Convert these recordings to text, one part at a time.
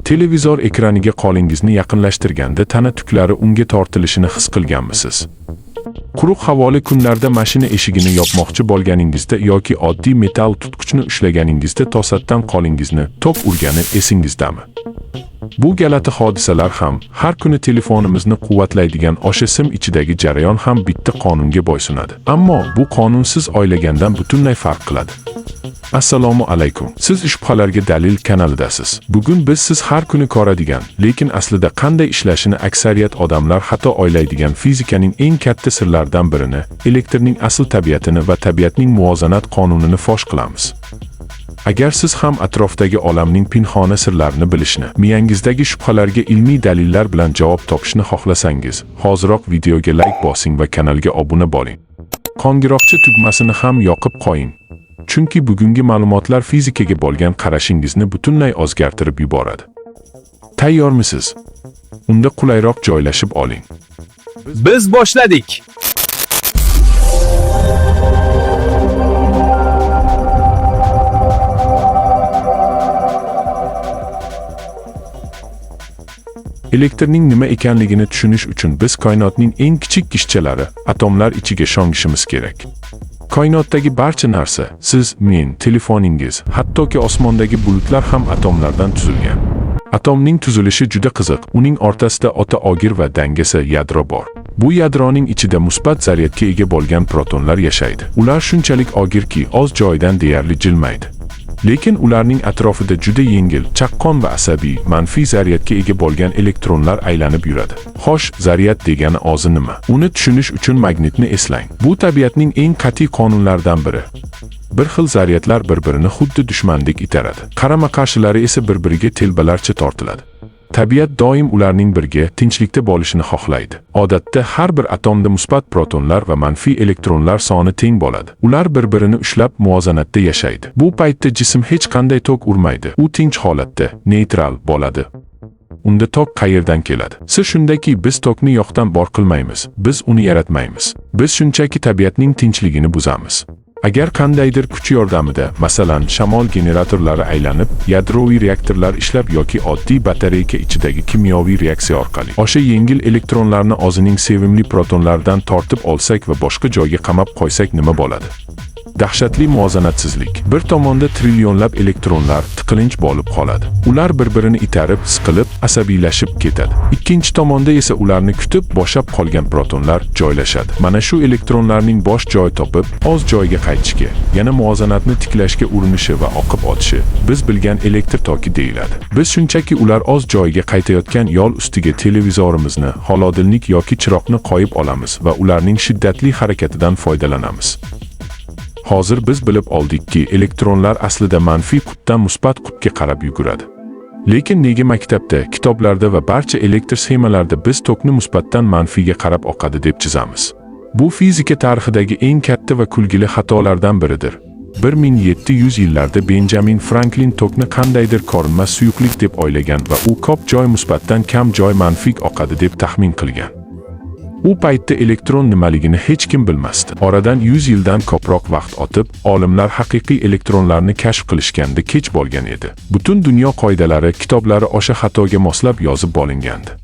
Televizor ekraniga qo'lingizni yaqinlashtirganda tana tuklari unga tortilishini his qilganmisiz? Quruq havoli kunlarda mashina eshigini yopmoqchi bo'lganingizda yoki oddiy metall tutqichni ushlaganingizda to'satdan qo'lingizni tok urgani esingizdami? Bu galati hodisalar ham har kuni telefonimizni quvvatlaydigan o'sha sim ichidagi jarayon ham bitta qonunga bo'ysunadi. Ammo bu qonun siz o'ylagandan butunlay farq qiladi. Assalomu alaykum. Siz shubhalarga dalil kanalidasiz. Bugun biz siz har kuni ko'radigan, lekin aslida qanday ishlashini aksariyat odamlar xato o'ylaydigan fizikaning eng katta sirlaridan birini, elektrning asl tabiatini va tabiatning muvozanat qonunini fosh qilamiz. Agar siz ham atrofdagi olamning pinhona sirlarini bilishni, miyangizdagi shubhalarga ilmiy dalillar bilan javob topishni xohlasangiz, hoziroq videoga like bosing va kanalga obuna bo'ling. Qo'ng'iroqcha tugmasini ham yoqib qo'ying. Chunki bugungi ma'lumotlar fizikaga bo'lgan qarashingizni butunlay o'zgartirib yuboradi. Tayyormisiz? Unda qulayroq joylashib oling. Biz boshladik. Elektrning nima ekanligini tushunish uchun biz koinotning eng kichik qishchalari, atomlar ichiga sho'ngishimiz kerak. Koinotdagi barcha narsa, siz, men, telefoningiz, hattoki osmondagi bulutlar ham atomlardan tuzilgan. Atomning tuzilishi juda qiziq. Uning o'rtasida o'ta og'ir va dangasa yadro bor. Bu yadroning ichida musbat zaryadga ega bo'lgan protonlar yashaydi. Ular shunchalik og'irki, o'z joyidan deyarli jilmaydi. Lekin ularning atrofida juda yengil, chaqqon va asabiy, manfiy zaryadga ega bo'lgan elektronlar aylanib yuradi. Xo'sh, zaryad degani o'zi nima? Uni tushunish uchun magnitni eslang. Bu tabiatning eng qat'iy qonunlaridan biri. Bir xil zaryadlar bir-birini xuddi dushmandek itaradi. Qarama-qarshilari esa bir-biriga telbalarcha tortiladi. Tabiat doim ularning birga, tinchlikda bo'lishini xohlaydi. Odatda har bir atomda musbat protonlar va manfiy elektronlar soni teng bo'ladi. Ular bir-birini ushlab muvozanatda yashaydi. Bu paytda jism hech qanday tok urmaydi. U tinch holatda, neytral bo'ladi. Unda tok qayerdan keladi? Sir shundaki, biz tokni yoqdan bor qilmaymiz. Biz uni yaratmaymiz. Biz shunchaki tabiatning tinchligini buzamiz. Agar qandaydir kuch yordamida, masalan, shamol generatorlari aylanib, yadroviy reaktorlar ishlab yoki oddiy batareyka ichidagi kimyoviy reaksiya orqali o'sha yengil elektronlarni o'zining sevimli protonlaridan tortib olsak va boshqa joyga qamab qo'ysak nima bo'ladi? Dahshatli muvozanatsizlik. Bir tomonda trillionlab elektronlar tiqilinch bo'lib qoladi. Ular bir-birini itarib, siqilib, asabiylashib ketadi. Ikkinchi tomonda esa ularni kutib, bo'shab qolgan protonlar joylashadi. Mana shu elektronlarning bosh joy topib, o'z joyiga qaytishiga, yana muvozanatni tiklashga urinishi va oqib o'tishi biz bilgan elektr toki deyiladi. Biz shunchaki ular o'z joyiga qaytayotgan yo'l ustiga televizorimizni, holodilnik yoki chiroqni qo'yib olamiz va ularning shiddatli harakatidan foydalanamiz. Hozir biz bilib oldikki, elektronlar aslida manfiy qutbdan musbat qutbga qarab yuguradi. Lekin nega maktabda, kitoblarda va barcha elektr sxemalarda biz tokni musbatdan manfiyga qarab oqadi deb chizamiz? Bu fizika tarixidagi eng katta va kulgili xatolardan biridir. 1700 yillarda Benjamin Franklin tokni qandaydir ko'rinmas suyuqlik deb o'ylagan va u ko'p joy musbatdan kam joy manfiy oqadi deb taxmin qilgan. U paytda elektron nimaligini hech kim bilmasdi. Oradan 100 yildan ko'proq vaqt o'tib, olimlar haqiqiy elektronlarni kashf qilishganda kech bo'lgan edi. Butun dunyo qoidalari, kitoblari o'sha xatoga moslab yozib bo'lingandi.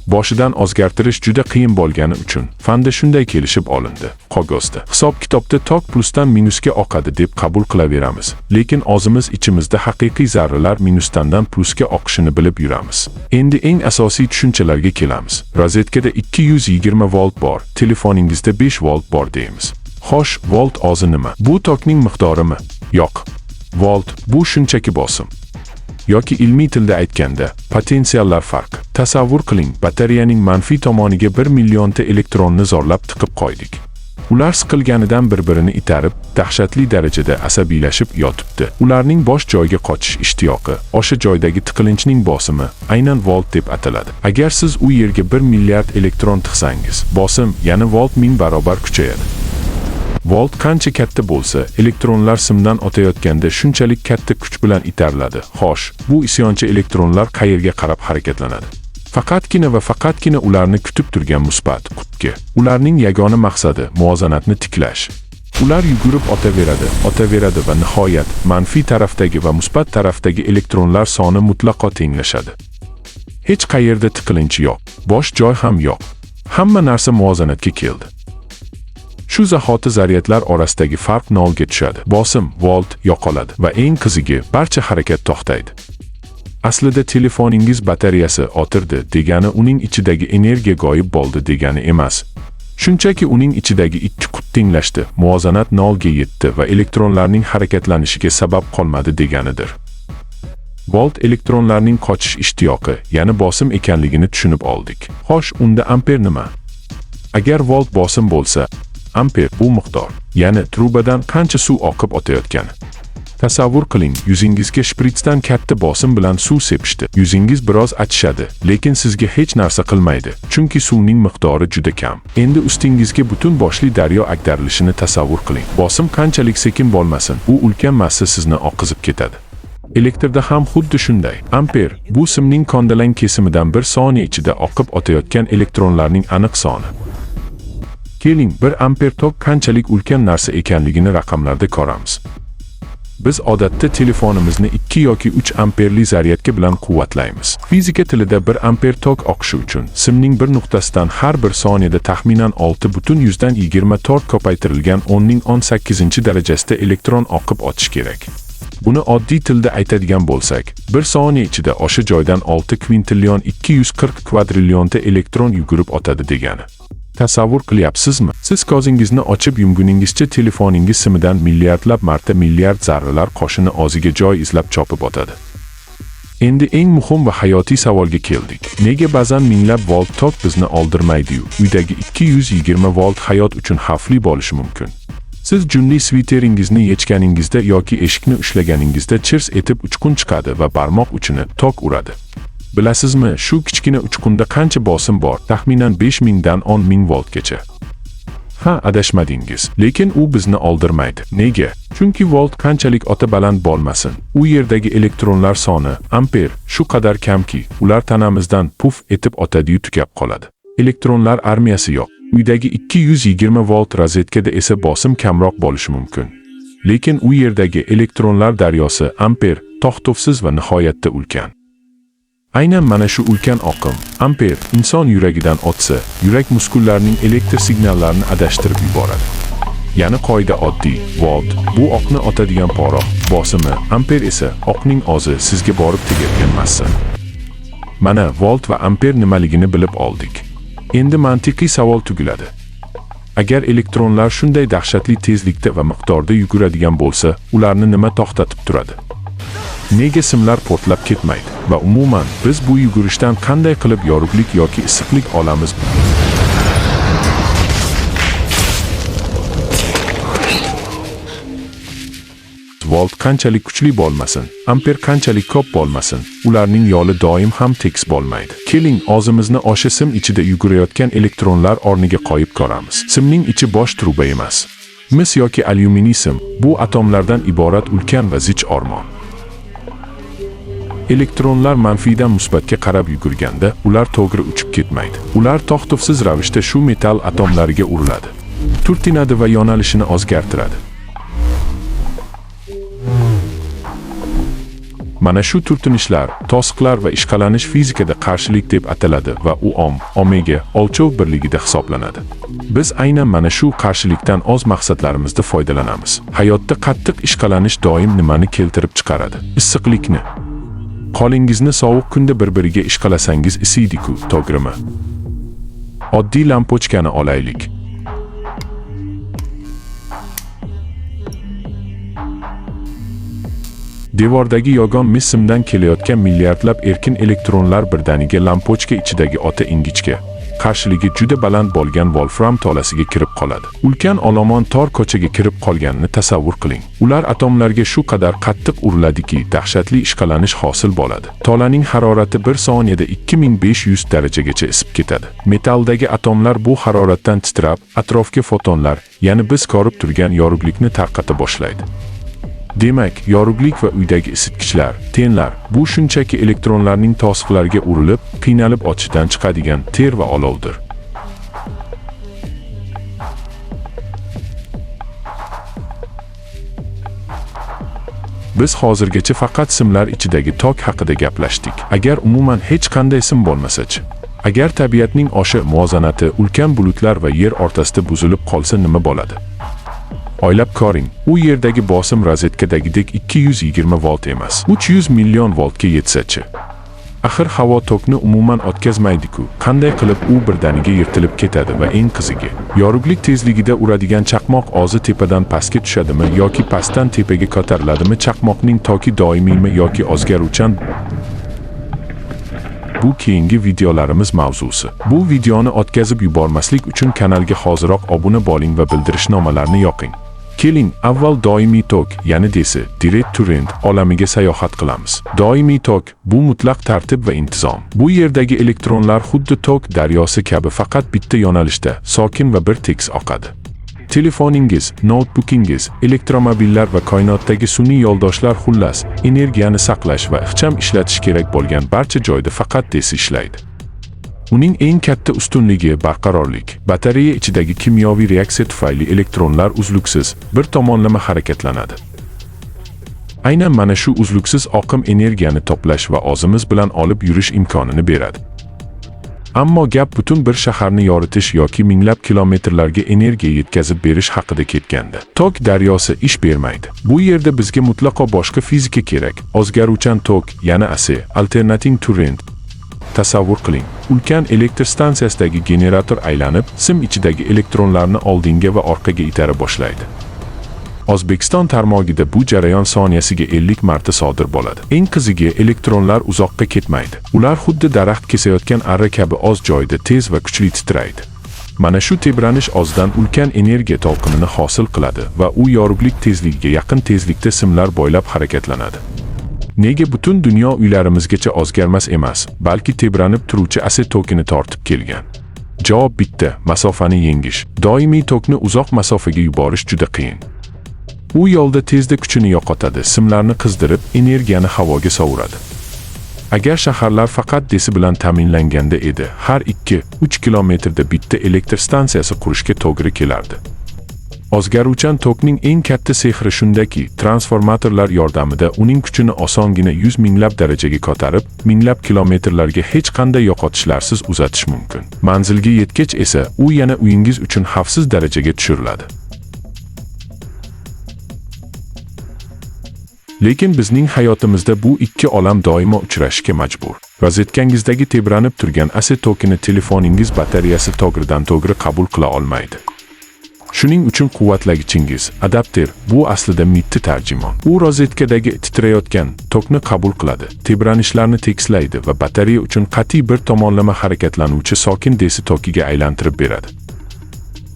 Boshidan o'zgartirish juda qiyin bo'lgani uchun fanda shunday kelishib olindi. Qog'ozda, hisob-kitobda tok plusdan minusga oqadi deb qabul qilaveramiz. Lekin o'zimiz ichimizda haqiqiy zarralar minusdan plusga oqishini bilib yuramiz. Endi eng asosiy tushunchalarga kelamiz. Rozetkada 220 volt bor, telefoningizda 5 volt bor deymiz. Xo'sh, volt o'zi nima? Bu tokning miqdorimi? Yo'q. Volt bu shunchaki bosim. Yoki ilmiy tilda aytganda, potensiallar farqi. Tasavvur qiling, batareyaning manfiy tomoniga 1 millionta elektronni zorlab tiqib qo'ydik. Ular siqilganidan bir-birini itarib, dahshatli darajada asabiylashib yotibdi. Ularning bosh joyga qochish ishtiyoqi, o'sha joydagi tiqilinchning bosimi aynan volt deb ataladi. Agar siz u yerga 1 milliard elektron tiqsangiz, bosim, ya'ni volt 1000 barobar kuchayadi. Volt qancha katta bo'lsa, elektronlar simdan o'tayotganda shunchalik katta kuch bilan itariladi. Xo'sh, bu isyonchi elektronlar qayerga qarab harakatlanadi? Faqatgina va faqatgina ularni kutib turgan musbat qutbga. Ularning yagona maqsadi muvozanatni tiklash. Ular yugurib otaveradi va nihoyat manfiy tarafdagi va musbat tarafdagi elektronlar soni mutlaqo tenglashadi. Hech qayerda tiqilinch yo'q, bosh joy ham yo'q. Hamma narsa muvozanatga keldi. Shu zahoti zaryadlar orasidagi farq nolga tushadi. Bosim, volt yo'qoladi va eng qizigi, barcha harakat to'xtaydi. Aslida telefoningiz batareyasi o'tirdi degani uning ichidagi energiya g'oyib bo'ldi degani emas. Shunchaki uning ichidagi ikki qut tenglashdi, muvozanat nolga yetdi va elektronlarning harakatlanishiga sabab qolmadi deganidir. Volt elektronlarning qochish ishtiyoqi, ya'ni bosim ekanligini tushunib oldik. Xo'sh, unda amper nima? Agar volt bosim bo'lsa, amper bu miqdor, ya'ni trubadan qancha suv oqib o'tayotgani. Tasavvur qiling, yuzingizga shpritsdan katta bosim bilan suv sepishdi. Yuzingiz biroz achishadi, lekin sizga hech narsa qilmaydi, chunki suvning miqdori juda kam. Endi ustingizga butun boshli daryo ag'darilishini tasavvur qiling. Bosim qanchalik sekin bo'lmasin, u ulkan massa sizni oqizib ketadi. Elektrda ham xuddi shunday. Amper bu simning kondalang kesimidan bir soniya ichida oqib o'tayotgan elektronlarning aniq soni. Keling, bir amper tok qanchalik ulkan narsa ekanligini raqamlarda ko'ramiz. Biz odatda telefonimizni 2 yoki 3 amperli zaryadka bilan quvvatlaymiz. Fizika tilida 1 amper tok oqishi uchun simning bir nuqtasidan har bir soniyada taxminan 6,20 ko'paytirilgan 10⁸ darajasida elektron oqib o'tishi kerak. Buni oddiy tilda aytadigan bo'lsak, bir soniya ichida o'sha joydan 6 kvintillion 240 kvadrillionta elektron yugurib o'tadi degani. Tasavvur qilyapsizmi? Siz ko'zingizni ochib yumguningizcha telefoningiz simidan milliardlab marta milliard zarralar qo'shini o'ziga joy izlab chopib o'tadi. Endi eng muhim va hayotiy savolga keldik. Nega ba'zan minglab volt tok bizni oldirmaydi-yu? Uydagi 220 volt hayot uchun xavfli bo'lishi mumkin. Siz junli sviteringizni yechganingizda yoki eshikni ushlaganingizda chirs etib uchqun chiqadi va barmoq uchini tok uradi. Bilasizmi, shu kichkina uchqunda qancha bosim bor? Taxminan 5000 dan 10000 voltgacha. Ha, adashmadingiz, lekin u bizni oldirmaydi. Nega? Chunki volt qanchalik o'ta baland bo'lmasin, u yerdagi elektronlar soni, amper, shu qadar kamki, ular tanamizdan puf etib o'tadi-yu tugab qoladi. Elektronlar armiyasi yo'q. Uydagi 220 volt rozetkada esa bosim kamroq bo'lishi mumkin. Lekin u yerdagi elektronlar daryosi, amper, to'xtovsiz va nihoyatda ulkan. Aynan mana shu ulkan oqim, amper, inson yuragidan o'tsa, yurak muskullarining elektr signallarini adashtirib yuboradi. Ya'ni qoida oddiy, volt bu oqni o'tadigan porox, bosimi, amper esa oqning o'zi sizga borib tegayotgan massa. Mana volt va amper nimaligini bilib oldik. Endi mantiqiy savol tugiladi. Agar elektronlar shunday dahshatli tezlikda va miqdorda yuguradigan bo'lsa, ularni nima to'xtatib turadi? Nega simlar portlab ketmaydi? Va umuman, biz bu yugurishdan qanday qilib yorug'lik yoki issiqlik olamiz? Volt qanchalik kuchli bo'lmasin, amper qanchalik ko'p bo'lmasin, ularning yo'li doim ham tekis bo'lmaydi. Keling, o'zimizni o'sha sim ichida yugurayotgan elektronlar o'rniga qo'yib ko'ramiz. Simning ichi bosh truba emas. Mis yoki alyuminiy sim, bu atomlardan iborat ulkan va zich o'rmon. Elektronlar manfiydan musbatga qarab yugurganda, ular to'g'ri uchib ketmaydi. Ular to'xtovsiz ravishda shu metall atomlariga uriladi. Turtinadi va yo'nalishini o'zgartiradi. Mana shu turtinishlar, to'siqlar va ishqalanish fizikada qarshilik deb ataladi va u omega o'lchov birligida hisoblanadi. Biz aynan mana shu qarshilikdan o'z maqsadlarimizda foydalanamiz. Hayotda qattiq ishqalanish doim nimani keltirib chiqaradi? Issiqlikni. Qo'lingizni sovuq kunda bir-biriga ishqalasangiz isiydi-ku, to'g'rimi? Oddiy lampochkani olaylik. Devordagi yogon mis simdan kelayotgan milliardlab erkin elektronlar birdaniga lampochka ichidagi o'ta ingichka, qarshiligi juda baland bo'lgan wolfram tolasiga kirib qoladi. Ulkan olomon tor ko'chaga kirib qolganini tasavvur qiling. Ular atomlarga shu qadar qattiq uriladiki, dahshatli ishqalanish hosil bo'ladi. Tolaning harorati bir soniyada 2500 darajagacha isib ketadi. Metaldagi atomlar bu haroratdan titrab, atrofga fotonlar, ya'ni biz ko'rib turgan yorug'likni tarqata boshlaydi. Demak, yorug'lik va uydagi isitgichlar, tenlar, bu shunchaki elektronlarning to'siqlarga urilib, qiynalib o'tishidan chiqadigan ter va olovdir. Biz hozirgacha faqat simlar ichidagi tok haqida gaplashdik. Agar umuman hech qanday sim bo'lmasa-chi? Agar tabiatning oshi muvozanati ulkan bulutlar va yer o'rtasida buzilib qolsa nima bo'ladi? Oylab ko'ring, u yerdagi bosim rozetkadagidek 220 volt emas, 300 million voltga yetsa-chi? Axir havo tokni umuman o'tkazmaydi-ku. Qanday qilib u birdaniga yirtilib ketadi va eng qizigi, yorug'lik tezligida uradigan chaqmoq ozi tepadan pastga tushadimi yoki pastdan tepaga ko'tariladimi? Chaqmoqning toki doimiymi yoki o'zgaruvchan? Bu keyingi videolarimiz mavzusi. Bu videoni o'tkazib yubormaslik uchun kanalga hoziroq obuna bo'ling va bildirishnomalarni yoqing. Keling, avval doimiy tok, ya'ni DC, direct current olamiga sayohat qilamiz. Doimiy tok bu mutlaq tartib va intizom. Bu yerdagi elektronlar xuddi tok daryosi kabi faqat bitta yo'nalishda, sokin va bir tekis oqadi. Telefoningiz, notebookingiz, elektromobillar va koinotdagi sun'iy yo'ldoshlar, xullas, energiyani saqlash va ixcham ishlatish kerak bo'lgan barcha joyda faqat DC ishlaydi. Uning eng katta ustunligi barqarorlik. Batareya ichidagi kimyoviy reaksiya tufayli elektronlar uzluksiz bir tomonlama harakatlanadi. Aynan mana shu uzluksiz oqim energiyani to'plash va o'zimiz bilan olib yurish imkonini beradi. Ammo gap butun bir shaharni yoritish yoki minglab kilometrlarga energiya yetkazib berish haqida ketganda, tok daryosi ish bermaydi. Bu yerda bizga mutlaqo boshqa fizika kerak. O'zgaruvchan tok, ya'ni AC, alternating current. Tasavvur qiling, ulkan elektr stansiyasidagi generator aylanib, sim ichidagi elektronlarni oldinga va orqaga itara boshlaydi. O'zbekiston tarmog'ida bu jarayon soniyasiga 50 marta sodir bo'ladi. Eng qizigi, elektronlar uzoqqa ketmaydi. Ular xuddi daraxt kesayotgan arra kabi oz joyda tez va kuchli titraydi. Mana shu tebranish o'zidan ulkan energiya to'lqinini hosil qiladi va u yorug'lik tezligiga yaqin tezlikda simlar bo'ylab harakatlanadi. Nega butun dunyo uylarimizgacha o'zgarmas emas, balki tebranib turuvchi AC tokini tortib kelgan? Javob bitta: masofani yengish. Doimiy tokni uzoq masofaga yuborish juda qiyin. U yo'lda tezda kuchini yo'qotadi, simlarni qizdirib, energiyani havoga sovuradi. Agar shaharlar faqat DC bilan ta'minlanganda edi, har 2-3 kilometrda bitta elektr stansiyasi qurishga to'g'ri kelardi. O'zgaruvchan tokning eng katta sehri shundaki, transformatorlar yordamida uning kuchini osongina 100 minglab darajaga ko'tarib, minglab kilometrlarga hech qanday yo'qotishlarsiz uzatish mumkin. Manzilga yetgach esa u yana uyingiz uchun xavfsiz darajaga tushiriladi. Lekin bizning hayotimizda bu ikki olam doimo uchrashishga majbur. Rozetkangizdagi tebranib turgan AC tokini telefoningiz batareyasi to'g'ridan to'g'ri qabul qila olmaydi. Shuning uchun quvvatlagichingiz, adapter, bu aslida mitti tarjimon. U rozetkadagi titrayotgan tokni qabul qiladi, tebranishlarni tekislaydi va batareya uchun qat'iy bir tomonlama harakatlanuvchi sokin DC tokiga aylantirib beradi.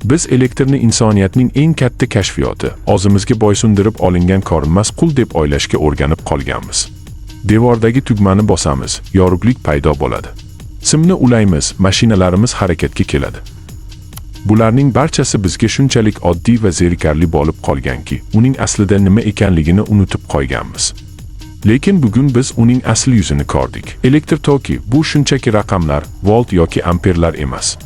Biz elektrni insoniyatning eng katta kashfiyoti, o'zimizga bo'ysundirib olingan ko'rinmas qul deb o'ylashga o'rganib qolganmiz. Devordagi tugmani bosamiz, yorug'lik paydo bo'ladi. Simni ulaymiz, mashinalarimiz harakatga keladi. Bularning barchasi bizga shunchalik oddiy va zerikarli bo'lib qolganki, uning aslida nima ekanligini unutib qo'yganmiz. Lekin bugun biz uning asl yuzini ko'rdik. Elektr toki bu shunchaki raqamlar, volt yoki amperlar emas.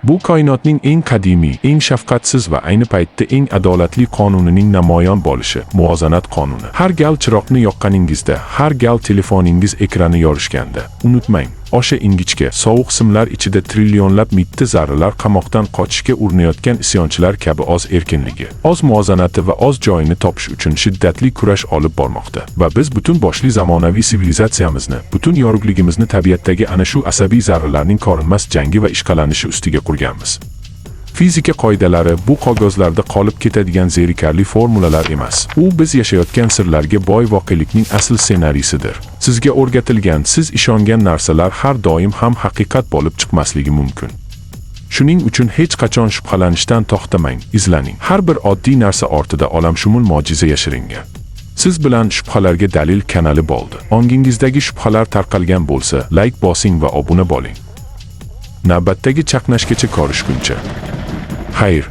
Bu koinotning eng qadimiy, eng shafqatsiz va ayni paytda eng adolatli qonunining namoyon bo'lishi, muvozanat qonuni. Har gal chiroqni yoqqaningizda, har gal telefoningiz ekrani yorishganda, unutmang, o'sha ingichka, sovuq simlar ichida trillionlab mitti zarralar qamoqdan qochishga urinayotgan isyonchilar kabi o'z erkinligi, o'z muvozanati va o'z joyini topish uchun shiddatli kurash olib bormoqda. Va biz butun boshli zamonaviy sivilizatsiyamizni, butun yorug'ligimizni tabiatdagi ana shu asabiy zarralarning ko'rinmas jangi va ishqalanishi ustiga qurganmiz. Fizika qoidalari bu qog'ozlarda qolib ketadigan zerikarli formulalar emas. U biz yashayotgan sirlarga boy voqelikning asl ssenariysidir. Sizga o'rgatilgan, siz ishongan narsalar har doim ham haqiqat bo'lib chiqmasligi mumkin. Shuning uchun hech qachon shubhalanishdan to'xtamang, izlaning. Har bir oddiy narsa ortida olamshumul mo'jiza yashiringan. Siz bilan shubhalarga dalil kanali bo'ldi. Ongingizdagi shubhalar tarqalgan bo'lsa, like bosing va obuna bo'ling. Navbatdagi chaqnashgacha ko'rishguncha. Xayr.